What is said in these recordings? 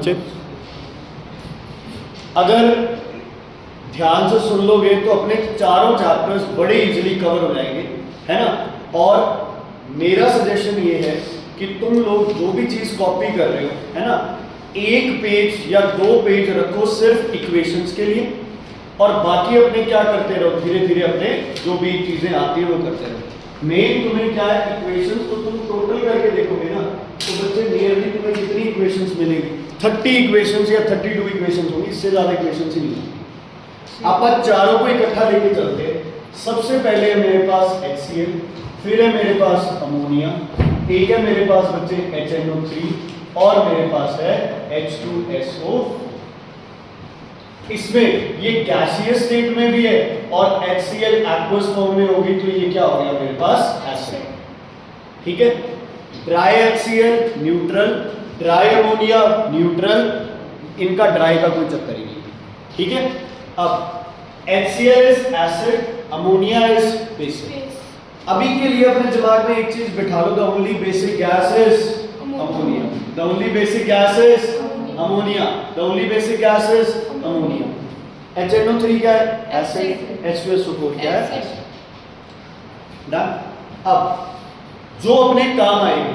बच्चे, अगर ध्यान से सुन लोगे तो अपने चारों चैप्टर्स बड़े इजीली कवर हो जाएंगे, है ना। और मेरा सजेशन ये है कि तुम लोग जो भी चीज़ कॉपी कर रहे हो, है ना, एक पेज या 2 पेज रखो सिर्फ इक्वेशंस के लिए, और बाकी अपने क्या करते रहो, धीरे धीरे अपने जो भी चीज़ें आती है वो करते रहो। मेन तुम्हें क्या है, इक्वेशंस तो तुम टोटल करके देखोगे ना, तो बच्चे नियरली तुम्हें कितनी इक्वेशंस मिलेंगी, 30 इक्वेशंस या 32 इक्वेशंस होंगी, इससे ज़्यादा इक्वेशंस ही नहीं होंगी। आप चारों को इकट्ठा लेके चलते हैं। सबसे पहले मेरे पास HCl, फिर है मेरे पास अमोनिया, एक है मेरे पास बच्चे HNO3, और मेरे पास है H2SO। इसमें ये गैसियस स्टेट में भी है और HCl एक्वस फॉर्म में होगी, तो ये क्या हो गया मेरे पास एसिड, ठीक है। Dry HCl neutral, dry ammonia neutral, इनका ड्राई का कोई चक्कर ही नहीं, ठीक है। अब HCl is acid, ammonia is basic. अभी के लिए अपने दिमाग में एक चीज बिठा लो, the only basic gas is ammonia, the only basic gas is ammonia, the only basic gas is ammonia. HNO3 क्या है, एसिड, H2SO4 क्या है, डन। अब जो अपने काम आएगी,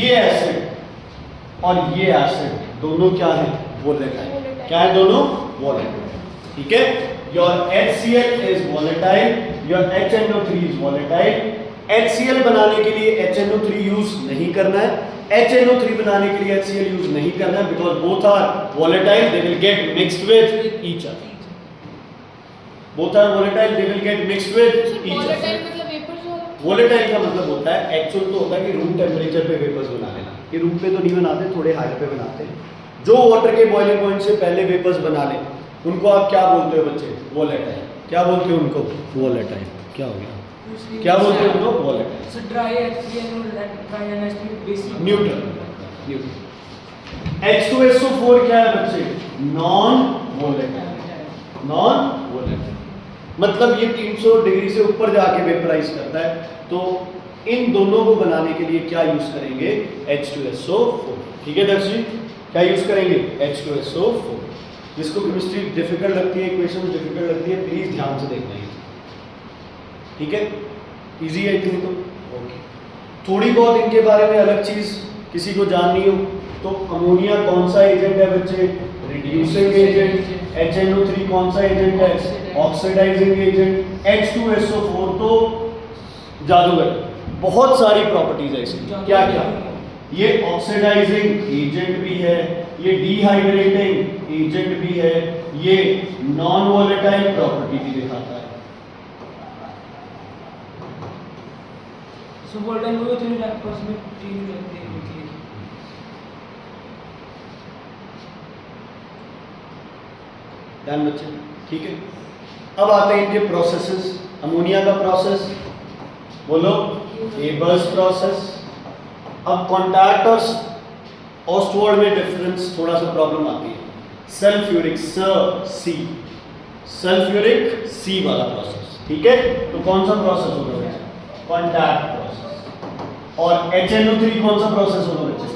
ये एसिड और ये एसिड दोनों क्या है, वोलेटाइल। क्या है दोनों, वोलेटाइल, ठीक है। Your HCl is volatile, your HNO3 is volatile. HCl बनाने के लिए HNO3 यूज नहीं करना है, HNO3 बनाने के लिए HCl यूज नहीं करना है, because both are volatile, they will get mixed with each other. Both are volatile, they will get mixed with each other. Volatile का मतलब होता है, एक्चुअल तो होता है कि रूम टेम्परेचर पे वेपर्स बना लेना, कि रूम पे तो नहीं बनाते, थोड़े हायर पे बनाते हैं। जो वाटर के बॉइलिंग पॉइंट से पहले वेपर्स बना ले, उनको आप क्या बोलते हो बच्चे, वोलेटाइल। क्या बोलते हो उनको, वोलेटाइल। क्या हो गया, क्या बोलते हो उनको, वोलेटाइल। सो ड्राई HCl और dry NH3 basic neutral, neutral. H2SO4 क्या है बच्चे, नॉन वोलेटाइल, नॉन वोलेटाइल, मतलब ये 300 डिग्री से ऊपर जाके वेपराइज करता है। तो इन दोनों को बनाने के लिए क्या यूज करेंगे, H2SO4, ठीक है दर्शी, क्या यूज करेंगे, H2SO4। जिसको केमिस्ट्री डिफिकल्ट लगती है, इक्वेशन डिफिकल्ट लगती है, प्लीज ध्यान से देखना है, ठीक है। इजी है इतनी तो ओके। थोड़ी बहुत इनके बारे में अलग चीज किसी को जाननी हो तो अमोनिया कौन सा एजेंट है बच्चे, रिड्यूसिंग एजेंट। HNO3 कौन सा एजेंट है, ऑक्सीडाइजिंग एजेंट। H2SO4 तो जादूगर, बहुत सारी प्रॉपर्टीज है इसकी। क्या क्या, ये ऑक्सीडाइजिंग एजेंट भी है, ये डिहाइड्रेटिंग एजेंट भी है, ये नॉन वोलेटाइल प्रॉपर्टी भी दिखाता है। सो वोलेटाइल वो तो आपस में चेंज हो जाते हैं क्विकली। ध्यान बच्चे, ठीक है। अब आते हैं इनके प्रोसेसेस। अमोनिया का प्रोसेस बोलो, एबर्स प्रोसेस। अब कॉन्टैक्ट और ऑस्टवर्ड में डिफरेंस थोड़ा सा प्रॉब्लम आती है। सल्फ्यूरिक सी, सल्फ्यूरिक सी वाला प्रोसेस, ठीक है। तो कौन सा प्रोसेस होगा बच्चे, कॉन्टैक्ट प्रोसेस। और HNO3 कौन सा प्रोसेस होगा बच्चे,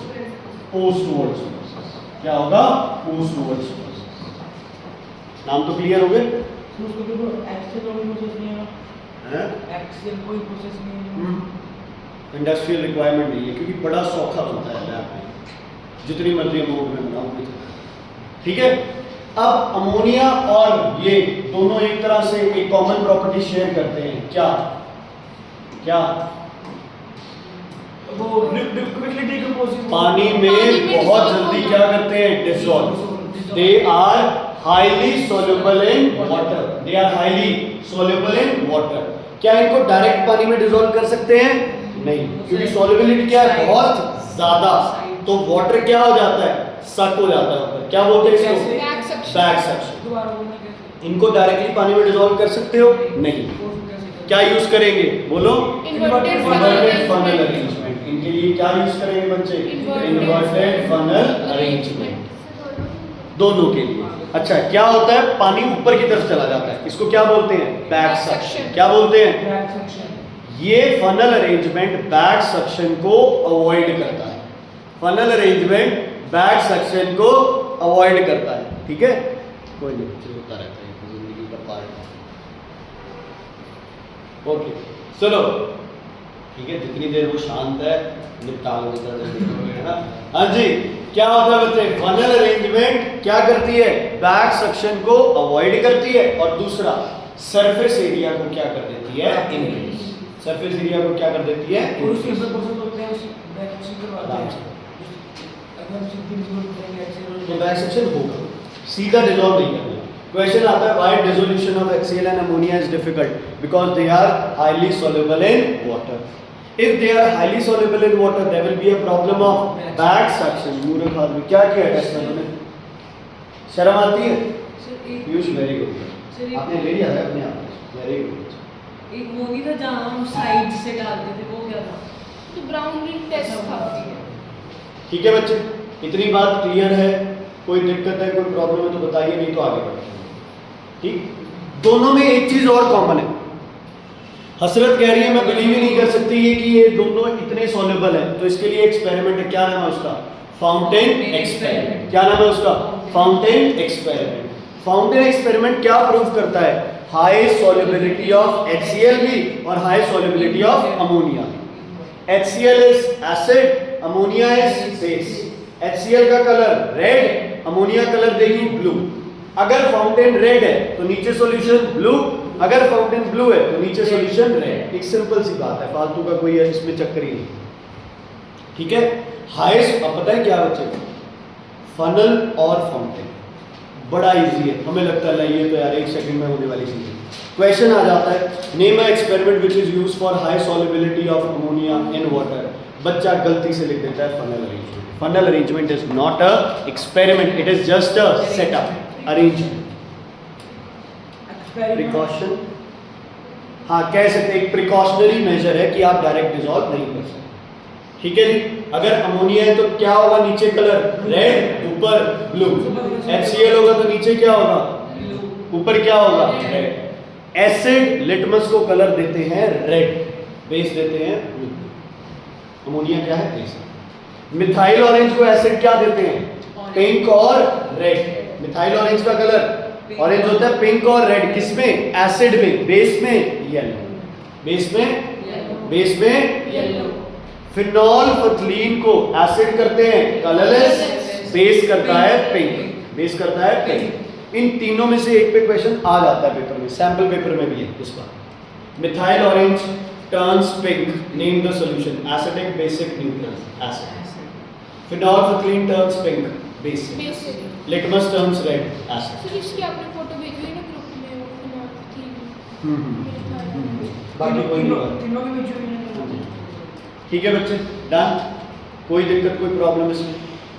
पोस्टवर्ड्स प्रोसेस। क्या होगा, पोस्टवर्ड्स प्रोसेस। नाम तो क्लियर हो गए। तो उसको तो एक्सेल कोई प्रोसेस नहीं है, एक्सेल कोई प्रोसेस नहीं है, इंडस्ट्रियल रिक्वायरमेंट नहीं है, क्योंकि बड़ा सौखा बनता है लैब में, जितनी मर्जी अमाउंट में बनाओ, ठीक है। अब अमोनिया और ये दोनों एक तरह से एक कॉमन प्रॉपर्टी शेयर करते हैं। क्या क्या, वो क्विकली डिकम्पोजिंग, पानी में बहुत जल्दी क्या करते हैं, dissolve. They are highly soluble in water, they are highly soluble in water. क्या इनको डायरेक्ट पानी में डिसॉल्व कर सकते हैं, नहीं, क्योंकि सोल्युबिलिटी क्या है, बहुत ज्यादा। तो वाटर क्या हो जाता है, सक हो जाता है ऊपर। क्या बोलते हैं इसको, बैक सक्शन। इनको डायरेक्टली पानी में डिसॉल्व कर सकते हो, नहीं। क्या यूज करेंगे, बोलो, इन्वर्टेड फनल अरेंजमेंट। इनके लिए क्या यूज करेंगे बच्चे, इन्वर्टेड फनल अरेंजमेंट, दोनों के लिए। अच्छा, क्या होता है, पानी ऊपर की तरफ चला जाता है, इसको क्या बोलते हैं, बैक सक्शन। क्या बोलते हैं, बैक सक्शन। ये फनल अरेंजमेंट बैक सक्शन को अवॉइड करता है। फनल अरेंजमेंट बैक सक्शन को अवॉइड करता है। ठीक है, कोई नहीं, कुछ होता रहता है, जिंदगी का पार्ट है। ओके चलो ठीक है, जितनी देर वो शांत है निपटा लो है ना। हाँ जी, क्या होता है बच्चे, फनल अरेंजमेंट क्या करती है, बैक सक्शन को अवॉइड करती है, और दूसरा सरफेस एरिया को क्या कर देती है, इंक्रीज। सरफेस एरिया को क्या कर देती है, और उसके ऊपर प्रोसेस होते हैं, उस बैक सेक्शन करवाते हैं। अगर सीधी करेंगे एक्सेल तो बैक सेक्शन होगा, सीधा डिसॉल्व नहीं करना। क्वेश्चन आता है why dissolution of HCl and ammonia is difficult, because they are highly soluble in water. If they are highly soluble in water, there will be a problem of back suction. मूर्ख आदमी, क्या किया test में तुमने, शर्म आती है? Piyush very good, आपने ले लिया है अपने आप, वेरी गुड। एक वो नहीं था जहाँ हम साइड से डालते थे, वो क्या था? तो ब्राउन रिंग टेस्ट था। ठीक है बच्चे, इतनी बात क्लियर है? कोई दिक्कत है, कोई प्रॉब्लम है तो बताइए, नहीं तो आगे बढ़ते हैं। ठीक, दोनों में एक चीज और कॉमन है। हसरत कह रही है मैं बिलीव ही नहीं कर सकती है कि ये दोनों इतने सॉल्युबल है, तो इसके लिए एक्सपेरिमेंट है, क्या नाम है उसका, फाउंटेन एक्सपेरिमेंट। क्या नाम है उसका, फाउंटेन एक्सपेरिमेंट। फाउंटेन एक्सपेरिमेंट क्या प्रूव करता है, हाई सॉल्युबिलिटी ऑफ HCl भी और high solubility of ammonia. HCl is acid, ammonia is base. HCl का कलर रेड, अमोनिया कलर देगी ब्लू। अगर फाउंटेन रेड है तो नीचे सॉल्यूशन ब्लू, अगर फाउंटेन ब्लू है तो नीचे सॉल्यूशन रेड। एक सिंपल सी बात है, फालतू का कोई इसमें चक्कर ही नहीं। ठीक है, हाईएस्ट, अब पता है क्या बच्चे, फनल और फाउंटेन बड़ा इजी है, हमें लगता है ये तो यार एक सेकंड में होने वाली चीज है। क्वेश्चन आ जाता है, name a experiment which is used for high solubility of ammonia in water. बच्चा गलती से लिख देता है funnel arrangement. Funnel arrangement is not a experiment, it is just a setup, arrangement, precaution. हाँ कह सकते हैं, एक प्रिकॉशनरी मेजर है कि आप डायरेक्ट डिसॉल्व नहीं कर सकते। ठीक है जी, अगर अमोनिया है तो क्या होगा, नीचे कलर रेड, ऊपर ब्लू। HCl होगा तो नीचे क्या होगा, ऊपर क्या होगा, रेड। एसिड लिटमस को कलर देते हैं रेड, बेस देते हैं ब्लू। अमोनिया क्या है, बेस। मिथाइल ऑरेंज को एसिड क्या देते हैं, पिंक और रेड। मिथाइल ऑरेंज का कलर ऑरेंज होता है, पिंक और रेड, किसमें, एसिड में, बेस में येलो, बेस में, बेस में येलो। फिनोल्फथलीन को एसिड करते हैं कलरलेस, बेस करता है पिंक, बेस करता है पिंक। इन तीनों में से एक पे क्वेश्चन आ जाता है पेपर में, सैंपल पेपर में भी है इस बार। Methyl orange turns pink, name the solution, acidic, basic, neutral, acid. Phenolphthalein turns pink, basic. Litmus turns red, acid. Sir इसकी आपने फोटो भेजी है ना ग्रुप में, वो थी। बाकी कोई नहीं। तीनों के बीच में ठीक है बच्चे, डन, कोई दिक्कत, कोई प्रॉब्लम इसमें।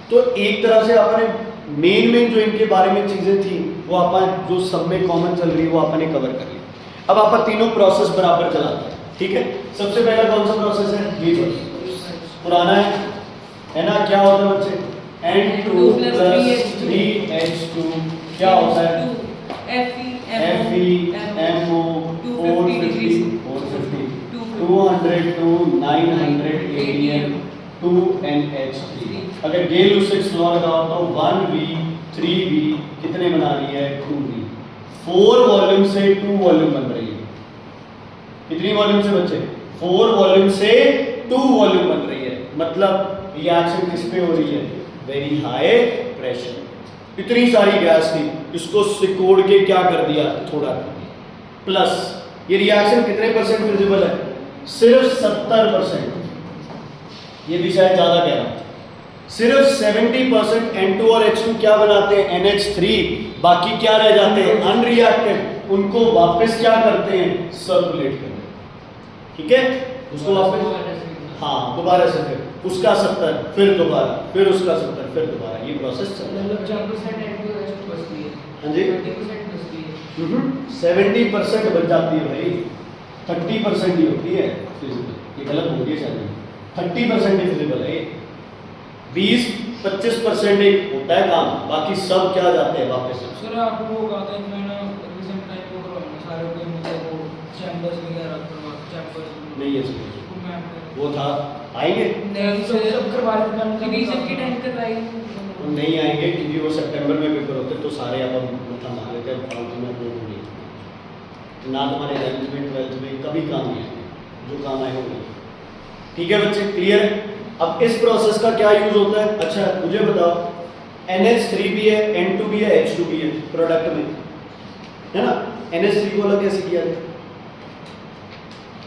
तो एक तरह से आपने मेन जो इनके बारे में चीजें थी वो अपन जो सब में कॉमन चल रही है वो आपने कवर कर ली। अब अपन तीनों प्रोसेस बराबर चलाते हैं। ठीक है, सबसे पहला कौन सा प्रोसेस है, ये पुराना है ना, क्या होता है बच्चे, N2 + 3H2 क्या होता है, FeMO 450 200 to 900 ADM 2NH3। अगर गेल उससे लॉ लगाओ तो 1V 3V कितने बना रही है, 2V। 4 वॉल्यूम से 2 वॉल्यूम बन रही है। कितनी वॉल्यूम से बच्चे, 4 वॉल्यूम से 2 वॉल्यूम बन रही है। मतलब रिएक्शन किस पे हो रही है, वेरी हाई प्रेशर। इतनी सारी गैस थी, इसको सिकोड़ के क्या कर दिया, थोड़ा कर दिया। प्लस ये रिएक्शन कितने परसेंट फिजिबल है, सिर्फ 70%। ये भी शायद ज्यादा कह रहा हूं, सिर्फ 70% N2 और H2 क्या बनाते हैं, NH3। बाकी क्या रह जाते हैं, अनरिएक्टेड। उनको वापस क्या करते हैं, सर्कुलेट करते हैं। ठीक है, उसको वापस, हाँ दोबारा से, फिर उसका 70, फिर दोबारा, फिर उसका 70, फिर दोबारा, ये प्रोसेस चल रहा है। 70% बच जाती है भाई, 30% ही होती है फिजिबल। ये गलत हो गया शायद, 30% ही फिजिबल है। 20-25% एक होता है काम, बाकी सब क्या जाते हैं वापस। सर आपको वो कहा था कि मैंने रिसेंट टाइम को करवाना सारे को, मतलब वो चैम्बर्स वगैरह करवा, चैम्बर्स नहीं है वो था, आएंगे नहीं सब करवा रहे थे, रिवीजन के टाइम करवाई। वो नहीं आएंगे क्योंकि वो सितंबर में पेपर होते हैं, तो सारे अब हम मतलब मार लेते हैं फालतू में अपने को नहीं, ना तुम्हारे 11th में 12th में कभी काम नहीं आएंगे, जो काम आए वो नहीं। ठीक है बच्चे, क्लियर? अब इस प्रोसेस का क्या यूज होता है? अच्छा मुझे बताओ, NH3 भी है, N2 भी है, H2 भी है प्रोडक्ट में, है ना? NH3 को अलग कैसे किया जाए?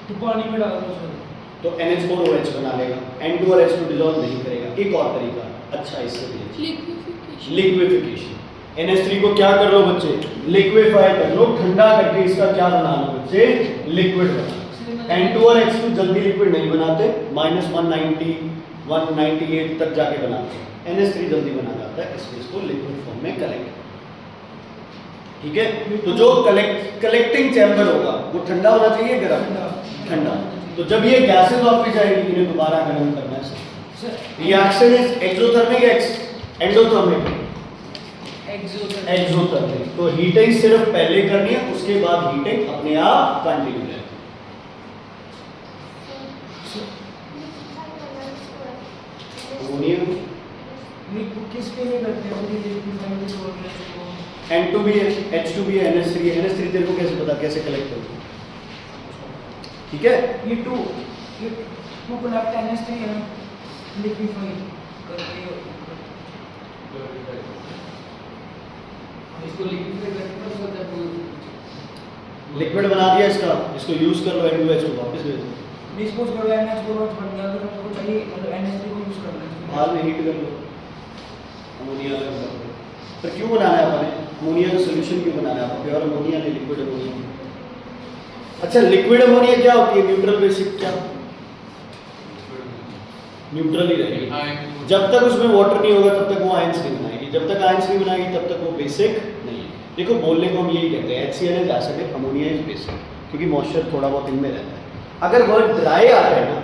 तो पानी में डाल दो सर, तो NH4OH बना लेगा, N2 और H2 डिसॉल्व नहीं करेगा। एक और तरीका, अच्छा इससे भी लिक्विफिकेशन। लिक्विफिकेशन। NH3 को क्या कर लो बच्चे? लिक्विफाई कर लो, ठंडा करके इसका क्या बना लो बच्चे? लिक्विड बना लो। N2 और H2 जल्दी लिक्विड नहीं बनाते, -190 198 तक जाके बनाते हैं। NH3 जल्दी बना जाता है, इसलिए इसको लिक्विड फॉर्म में कलेक्ट। ठीक है, तो जो कलेक्टिंग चैम्बर होगा वो ठंडा होना चाहिए, गर्म? ठंडा। तो जब ये गैसेस वापस जाएगी, इन्हें दोबारा गर्म करना है। Reaction is exothermic endothermic? Exothermic. तो हीटिंग सिर्फ पहले करनी है, उसके बाद हीटिंग अपने आप कंटिन्यू है। अमोनिया किसके लिए करते हैं? लिक्विफाई को N2 भी है, H2 भी है, NH3 है। NH3 तेरे को कैसे पता, कैसे कलेक्ट करोगे? ठीक है, ये टू कलेक्ट NH3 है, लिक्विफाई करके इसको लिक्विफाई करके कर सकते हैं। लिक्विड बना दिया इसका, इसको यूज कर लो, N2H को वापस भेज दो, डिस्पोज कर लो, NH4OH बन गया। तो हमको चाहिए मतलब NH3 को यूज करना है, बाद में हीट कर लो, अमोनिया अलग कर लो। पर क्यों बनाना है आपने अमोनिया का सोल्यूशन? क्यों बनाना है आपको? प्योर अमोनिया नहीं, लिक्विड अमोनिया। अच्छा, लिक्विड अमोनिया क्या होती है? Neutral basic. क्या न्यूट्रल ही रहेगी, जब तक उसमें वाटर नहीं होगा तब तक वो आयंस नहीं बनाएगी, जब तक आयंस नहीं बनाएगी तब तक वो बेसिक नहीं है। देखो बोलने को हम यही कहते हैं, HCl is acidic, ammonia is basic, क्योंकि मॉइस्चर थोड़ा बहुत इनमें रहता है। अगर वर्ड ड्राई आ जाए ना,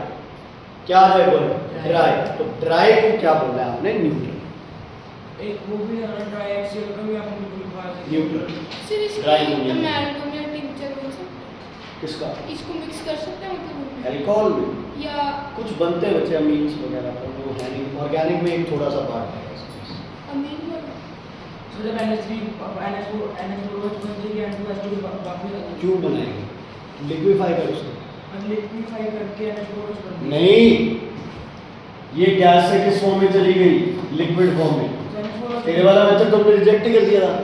क्या आ जाए वर्ड ड्राई, तो ड्राई को क्या बोलना है आपने? न्यूट्रल। एक वो भी है ड्राई एक्सेल का भी हम लिक्विफाई न्यूट्रल सर इसको ड्राई अमोनिया। अमेल्गम या टिंचर बोल सकते किसका? हैं? इसको मिक्स कर सकते हैं मतलब एल्कोहल में या कुछ बनते हैं बच्चे, अमीन्स वगैरह, पर वो है नहीं। ऑर्गेनिक में एक थोड़ा सा पार्ट है इसका। अमीन वाला। तो जब NH4OH बन जाएगी, N2H2 वापस क्यों बनाएंगे? लिक्विफाई कर उसको। लिक्विफाई करके NH4OH बन जाएगी। नहीं, ये गैस से किस फॉर्म में चली गई? लिक्विड फॉर्म में। NH4OH तेरे वाला मेथड तुमने रिजेक्ट ही कर दिया था,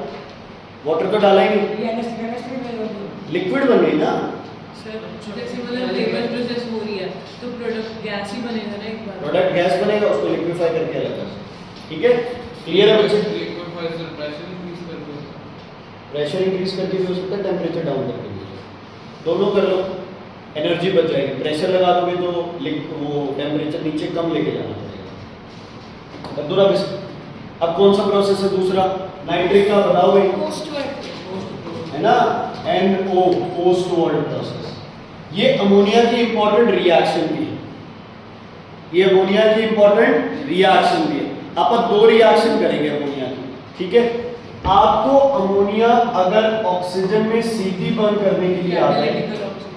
वाटर तो डाला ही नहीं, ये NH3 में लिक्विड बन गई ना। जैसे मतलब लेबर प्रोसेस हो रही है तो प्रोडक्ट गैस ही बनेगा ना एक बार। प्रोडक्ट गैस बनेगा, उसको लिक्विफाई करके अलग कर। ठीक है, क्लियर है बच्चे? प्रेशर इंक्रीज करके भी हो सकता है, टेम्परेचर डाउन करके भी हो सकता है, दोनों कर लो, एनर्जी बच जाएगी। प्रेशर लगा दोगे तो वो टेम्परेचर नीचे कम लेके जाना पड़ेगा। कर दो ना। अब कौन सा प्रोसेस है दूसरा? नाइट्रिक का बताओ भाई, पोस्ट वर्ड है ना, NO, पोस्ट वर्ल्ड प्रोसेस। ये अमोनिया की इंपॉर्टेंट रिएक्शन भी है, ये अमोनिया की इंपॉर्टेंट रिएक्शन भी है। आप दो रिएक्शन करेंगे अमोनिया की, ठीक है? आपको अमोनिया अगर ऑक्सीजन में सीधी बर्न करने के लिए आ जाए,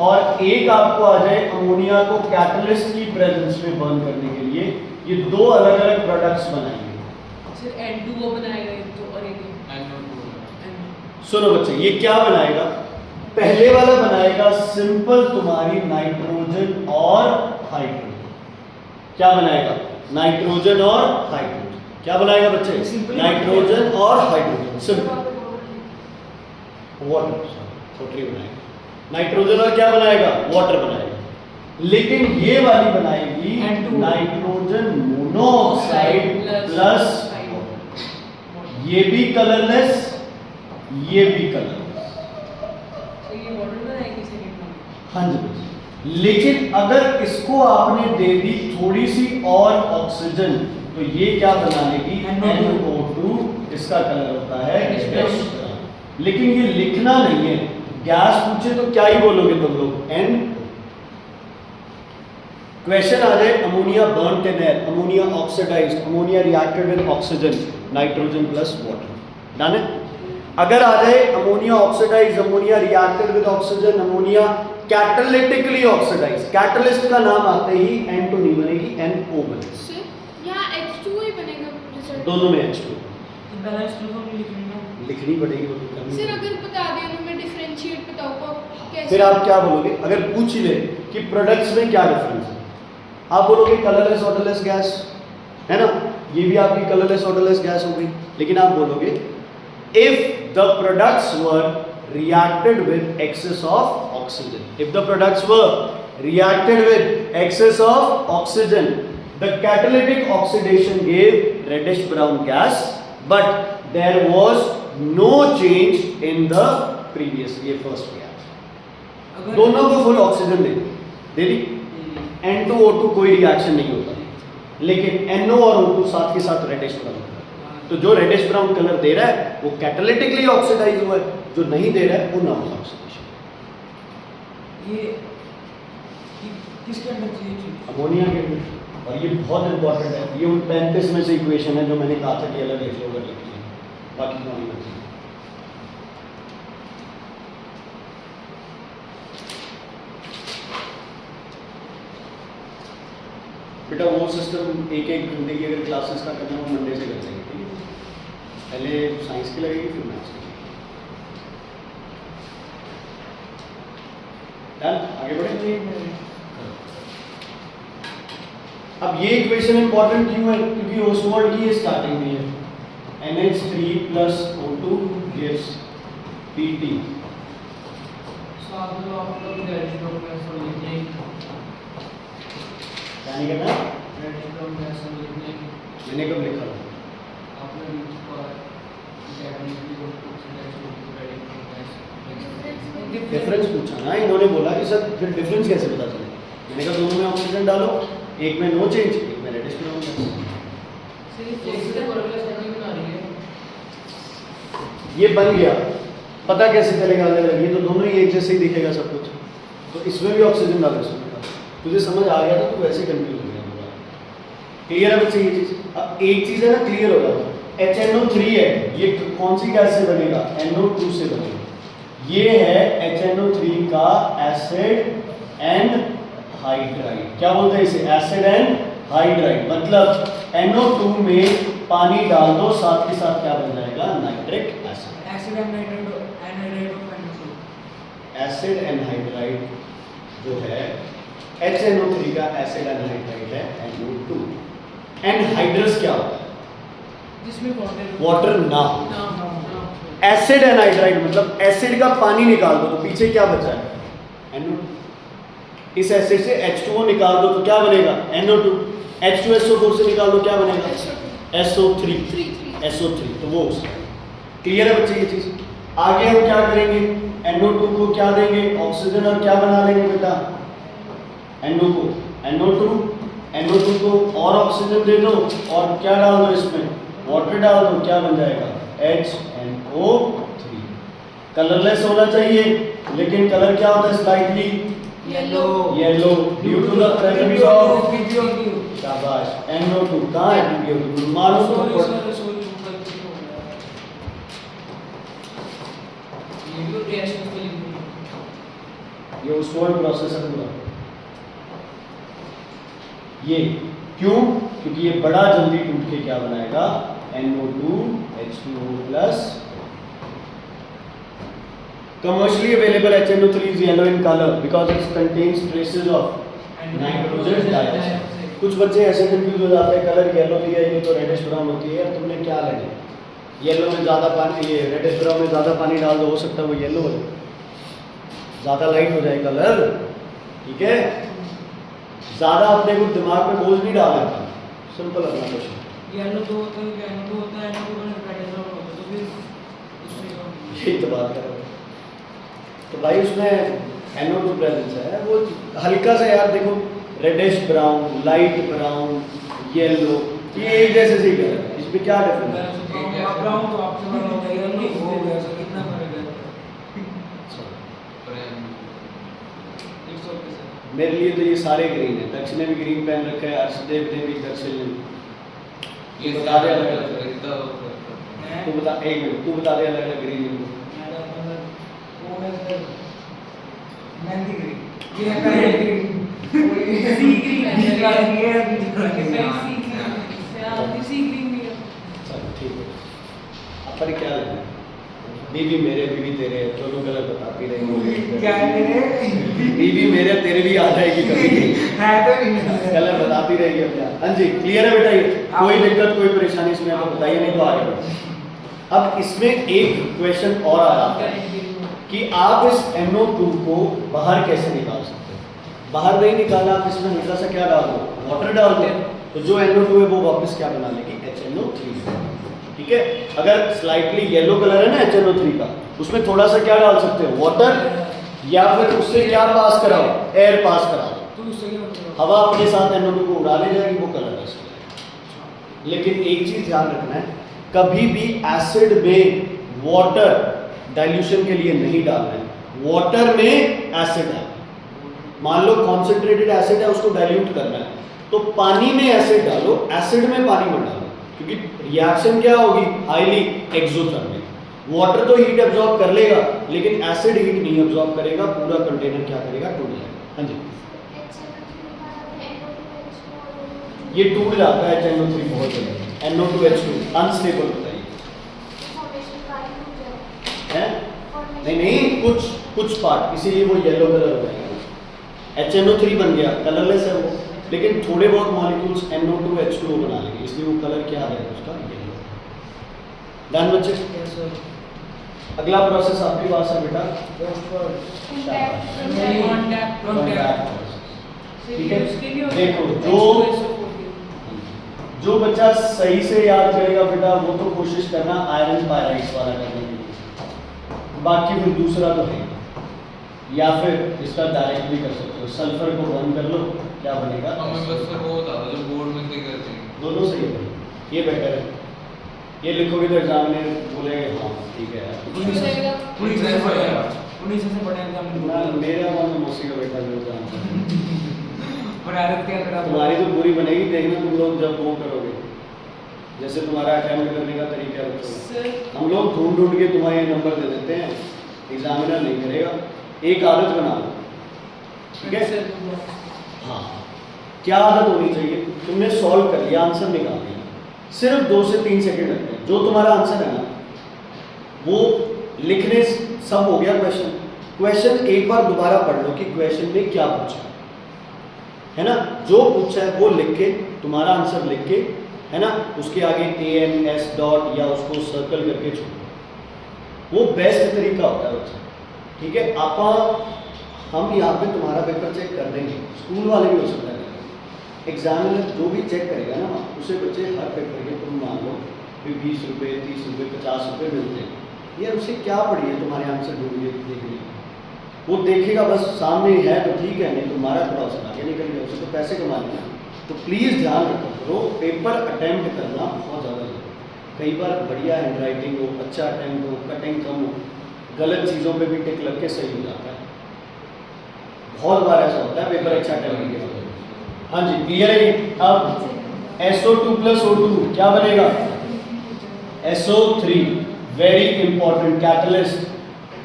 और एक आपको आ जाए अमोनिया को कैटलिस्ट की प्रेजेंस में बर्न करने के लिए, ये दो अलग अलग प्रोडक्ट्स बनाएंगे। सिर्फ N2O बनाएगा एक तो, और एक सुनो बच्चे, ये क्या बनाएगा? पहले वाला बनाएगा सिंपल तुम्हारी नाइट्रोजन और हाइड्रोजन। क्या बनाएगा? नाइट्रोजन और हाइड्रोजन। क्या बनाएगा बच्चे? नाइट्रोजन और हाइड्रोजन, सिंपल वाटर, छोटी बनाएगा। नाइट्रोजन और क्या बनाएगा? वाटर बनाएगा। लेकिन ये वाली बनाएगी नाइट्रोजन मोनोऑक्साइड प्लस, ये भी कलरलेस, ये भी कलरलेस। तो ये वाटर बनाएगी सेकंड में। हाँ जी, लेकिन अगर इसको आपने दे दी थोड़ी सी और ऑक्सीजन, तो ये क्या बना लेगी? NO2। इसका कलर होता है रेडिश। लेकिन ये लिखना नहीं है, गैस पूछे तो क्या ही बोलोगे तुम लोग? N। क्वेश्चन आ जाए ammonia burn in air, ammonia oxidised, ammonia reacted with oxygen, nitrogen plus water, done है? अगर आ जाए ammonia oxidised, ammonia reacted with oxygen, ammonia catalytically oxidised, catalyst का नाम आते ही N2 नहीं बनेगी, NO बनेगी। सर यहाँ H2O ही बनेगा रिजल्ट। दोनों में H2 तो बैलेंस टू फॉर्म लिखनी ना। लिखनी पड़ेगी, वो तो करनी सर पड़ेगी। अगर बता दें तो मैं डिफरेंशिएट बताओ को कैसे? फिर आप क्या बोलोगे अगर पूछ ही ले कि प्रोडक्ट्स में क्या डिफरेंस है, आप बोलोगे कलरलेस ऑडरलेस गैस, है ना, ये भी आपकी कलरलेस ऑडरलेस गैस हो गई। लेकिन आप बोलोगे if the products were reacted with excess of oxygen, if the products were reacted with excess of oxygen, the catalytic oxidation gave reddish brown gas, but there was no change in the previous, ये first reaction। अगर दोनों को full oxygen दे दी, N2O2 कोई reaction नहीं होता, लेकिन NO और O2 साथ के साथ रेडिश ब्राउन, तो जो रेडिश ब्राउन कलर दे रहा है वो कैटालिटिकली ऑक्सीडाइज हुआ है, जो नहीं दे रहा है वो नॉन ऑक्सीडेशन। ये किसके अंदर चाहिए चीज? अमोनिया के अंदर, और ये बहुत इंपॉर्टेंट है, ये उन 35 में से इक्वेशन है जो मैंने कहा था कि अलग लिख लो, अगर लिखनी है, बाकी तो नहीं लिखनी। बेटा वो सिस्टम एक एक घंटे की अगर क्लासेस का करना हो मंडे से कर लेंगे, ठीक है? पहले साइंस की लगेगी फिर मैथ्स की। डन, आगे बढ़े। अब ये इक्वेशन इंपॉर्टेंट क्यों है? क्योंकि ओस्वाल्ड की ये स्टार्टिंग में है, NH3 plus O2 gives PT। साथ में आप लोग रेडिश ब्राउन गैस और लिखने क्या नहीं करना? रेडिश ब्राउन गैस और लिखने मैंने कब लिखा था? आपने लिखा catalytic oxidation to reddish brown gas difference पूछा ना इन्होंने, बोला कि सर फिर डिफरेंस कैसे पता चले? मैंने कहा दोनों में ऑक्सीजन डालो, एक में नो चेंज, एक में रेडिश ब्राउन गैस। इससे कोरिलेशन नहीं बना रही है। ये बन गया, पता कैसे चलेगा अलग अलग? ये तो दोनों ही एक जैसे ही दिखेगा सब कुछ, तो इसमें भी ऑक्सीजन डालो, इसमें भी डालो। तुझे समझ आ गया था, तो वैसे कंफ्यूज हो गया। क्लियर है बच्चे ये चीज? अब एक चीज है ना क्लियर हो जाता, HNO3 है, ये कौन सी गैस से बनेगा? NO2 से बनेगा। ये है HNO3 का एसिड एंड हाइड्राइड। क्या बोलते हैं इसे? Acid and hydride. मतलब NO2 में पानी डाल दो, साथ के साथ क्या बन जाएगा? Nitric acid. Acid and anhydride of NO2। Acid anhydride जो है HNO3 का एसिड एनहाइड्राइड है NO2। एनहाइड्रस क्या होता है? जिसमें वाटर ना हो। ना एसिड एनहाइड्राइड मतलब एसिड का पानी निकाल दो तो पीछे क्या बचा है? NO2। इस एसिड से H2O निकाल दो तो क्या बनेगा? NO2। H2SO4 से निकाल दो क्या बनेगा? SO3। SO3, तो वो उसका। क्लियर है बच्चे ये चीज? आगे हम क्या करेंगे? NO2 को क्या देंगे? ऑक्सीजन, और क्या बना लेंगे बेटा? NO को NO2 को और ऑक्सीजन दे दो, और क्या डाल दो इसमें? वाटर डाल दो, क्या बन जाएगा? HNO3। कलरलेस होना चाहिए, लेकिन कलर क्या होता है? Slightly yellow due to the presence of, शाबाश, NO2। कहाँ है PbO2? मारो तो ये ओस्वाल्ड प्रोसेस है पूरा। ये क्यों? क्योंकि ये बड़ा जल्दी टूट के क्या बनाएगा? NO2 H2O plus। Commercially available HNO3 is yellow in color because it contains traces of nitrogen dioxide। कुछ बच्चे ऐसे कंफ्यूज हो जाते हैं, कलर येलो दिया है ये तो रेडिश ब्राउन होती है। यार तुमने क्या लगे? येलो में ज़्यादा पानी, ये रेडिश ब्राउन में ज़्यादा पानी डाल दो, हो सकता है वो येलो हो जाए, ज़्यादा लाइट हो जाए कलर, ठीक है? ज़्यादा अपने को दिमाग में बोझ नहीं डालना, सिंपल अपना क्वेश्चन। येलो तो होता है, NO2 होता है, NO2 का रेडिश ब्राउन होता है, तो फिर उसमें यही तो बात कर रहा हूँ। तो भाई उसमें NO2 प्रेजेंस है, वो हल्का सा, यार देखो reddish brown, light brown, yellow, ये एक जैसे से ही कर रहा है, इसमें क्या डिफरेंस है? ब्राउन तो आपसे बड़ा हो गया, येलो हो गया, सो कितना फर्क है? मेरे लिए तो ये सारे ग्रीन है। दक्ष ने भी ग्रीन पहन रखा है, अर्शदेव ने भी, दर्शन ने। ये बता दे अलग अलग, तू बता, एक मिनट तू बता दे अलग अलग ग्रीन है। वो है मेहंदी ग्रीन, ये है पैरेट ग्रीन, सी ग्रीन है, ये है सी ग्रीन भी है। ठीक है, अपन क्या लेना है? बीवी मेरे बीवी तेरे, दोनों कलर बताती रहेंगे। क्या है मेरे? बीवी मेरे तेरे भी आ जाएगी कभी। है तो नहीं। कलर बताती रहेगी अपना। हाँ जी, क्लियर है बेटा? ये कोई दिक्कत कोई परेशानी इसमें आपको बताइए, नहीं तो आगे बढ़ो। अब इसमें एक क्वेश्चन और आ रहा है कि आप इस NO2 को बाहर कैसे निकाल सकते हैं? बाहर नहीं निकाला, आप इसमें हल्का सा क्या डाल दो? वाटर डाल दो, तो जो NO2 है वो वापस क्या बना लेगी? HNO3। ठीक है, अगर स्लाइटली येलो कलर है ना HNO3 का, उसमें थोड़ा सा क्या डाल सकते हो? वाटर, या फिर उससे क्या पास कराओ? एयर पास कराओ, तो उससे क्या होगा? हवा अपने साथ NO2 को उड़ा ले जाएगी, वो कलर बस हो जाएगा। लेकिन एक चीज ध्यान रखना है, कभी भी एसिड में वाटर डाइल्यूशन के लिए नहीं डालना है। वाटर में एसिड है, मान लो कॉन्सेंट्रेटेड एसिड है, उसको डाइल्यूट करना है, तो पानी में एसिड डालो, एसिड में पानी मत डालो, क्योंकि रिएक्शन क्या होगी? Highly exothermic. वाटर तो हीट एब्जॉर्ब कर लेगा, लेकिन एसिड हीट नहीं एब्जॉर्ब करेगा, पूरा कंटेनर क्या करेगा? टूट जाएगा। हाँ जी, ये टूट जाता है HNO3 बहुत जल्दी। NO2H2 अनस्टेबल होता है। नहीं नहीं, कुछ पार्ट, इसीलिए वो येलो कलर हो जाएगा। HNO3 बन गया, कलरलेस है वो, लेकिन थोड़े बहुत मॉलिक्यूल्स NO2H2O बना लेंगे, इसलिए वो कलर क्या है उसका? येलो। डन बच्चे? Yes, sir. अगला प्रोसेस आपके पास है बेटा, Contact. ठीक है। देखो, जो बच्चा सही से याद करेगा बेटा, वो तो कोशिश करना आयरन पायराइड्स वाला करने के लिए, बाकी फिर दूसरा तो है, या फिर इसका डायरेक्ट भी कर सकते हो। सल्फर को बर्न कर लो, क्या बनेगा? हमें बस सर वो बता दो जो बोर्ड में से करते हैं। दोनों सही है, ये बेटर है। ये लिखोगे तो एग्जामिनर बोलेगा हाँ ठीक है। पुलिस से पढ़े ना, मेरा मन मौसी का बेटा जो जानता है। क्या तुम्हारी तो पूरी बनेगी, देखना तुम लोग जब वो करोगे, जैसे तुम्हारा अटेम्प्ट करने का तरीका रखोगे। हम लोग ढूंढ ढूंढ के तुम्हारे नंबर दे देते हैं, एग्जामिनर नहीं करेगा। एक आदत बना लो, ठीक है? हाँ, क्या आदत होनी चाहिए? तुमने सॉल्व कर लिया, आंसर निकाल लिया, सिर्फ 2 से 3 सेकंड लगते हैं। जो तुम्हारा आंसर है ना, वो लिखने सब हो गया। क्वेश्चन एक बार दोबारा पढ़ लो कि क्वेश्चन में क्या पूछा है ना, जो पूछा है वो लिख के, तुम्हारा आंसर लिख के, है ना, उसके आगे ANS डॉट या उसको सर्कल करके छोड़ो। वो बेस्ट तरीका होता है बच्चा। ठीक है, हम यहाँ पे तुम्हारा पेपर चेक कर देंगे, स्कूल वाले भी हो सकता है, एग्जामिनर जो भी चेक करेगा ना, उसे बच्चे हर पेपर के तुम मान लो 20 रुपये, 30 रुपये, 50 रुपये मिलते हैं। यार उसे क्या पड़ी है तुम्हारे आंसर ढूंढिए देखिए, वो देखेगा बस सामने है तो ठीक है, नहीं तो मारा थोड़ा सा आगे निकल गया, उसे तो पैसे कमाने हैं। तो प्लीज़ ध्यान रखो करो, पेपर अटैम्प्ट करना बहुत ज़्यादा जरूरी है। कई बार बढ़िया हैंड राइटिंग हो, अच्छा अटैम्प्ट हो, कटिंग कम हो, गलत चीज़ों पे भी टिक लग के सही हो जाता है। बहुत बार ऐसा होता है पेपर अच्छा अटैम्प्ट किया। हाँ जी, क्लियर है ये? अब SO2 + O2 क्या बनेगा? SO3, very important catalyst,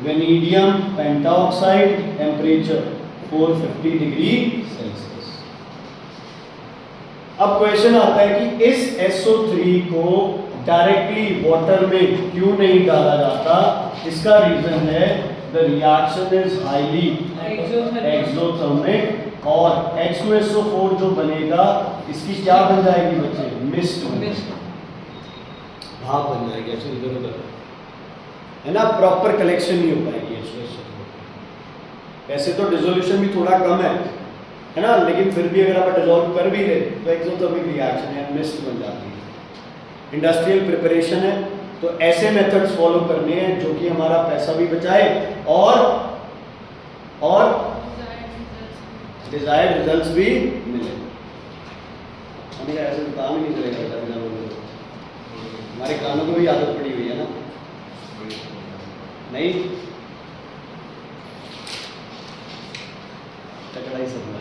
vanadium pentoxide, temperature 450 degree Celsius. अब क्वेश्चन आता है कि इस SO3 को डायरेक्टली वाटर में क्यों नहीं डाला जाता? इसका रीजन है the reaction is highly exothermic, और H2SO4 जो बनेगा इसकी क्या बन जाएगी बच्चे? मिस्ट भाप बन जाएगी। अच्छा, इधर उधर है ना, प्रॉपर कलेक्शन नहीं हो पाएगी H2SO4। वैसे तो डिसोल्यूशन भी थोड़ा कम है ना, लेकिन फिर भी अगर आप डिसॉल्व कर भी रहे तो एक्सोथर्मिक रिएक्शन है, मिस्ट बन जाती है। इंडस्ट्रियल प्रिपरेशन है, तो ऐसे मेथड्स फॉलो करने हैं जो कि हमारा पैसा भी बचाए और डिजायर्ड रिजल्ट्स भी मिले। हमें ऐसे तो काम ही नहीं चलेगा बिना बोले। हमारे कानों को भी आदत पड़ी हुई है ना, नहीं तकड़ा ही सब है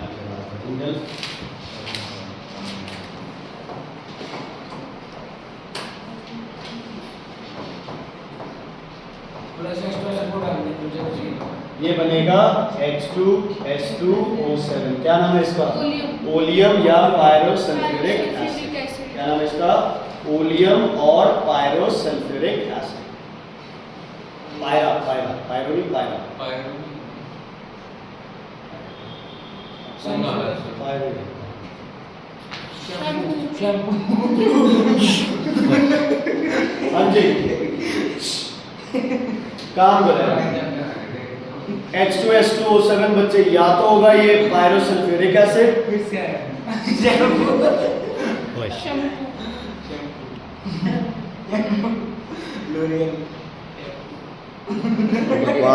ये बनेगा H2S2O7। क्या नाम है इसका? ओलियम या पायरोसल्फ्यूरिक एसिड। क्या नाम है इसका? ओलियम और पायरोसल्फ्यूरिक एसिड। पायरा पायरा पायरो नहीं पायरा पायरो शैम्पू हाँ जी काम कर रहा है। H2SO7 बच्चे या तो होगा ये पायरोसल्फ्यूरिक एसिड फिर से आया शैम्पू लोरियल बकवास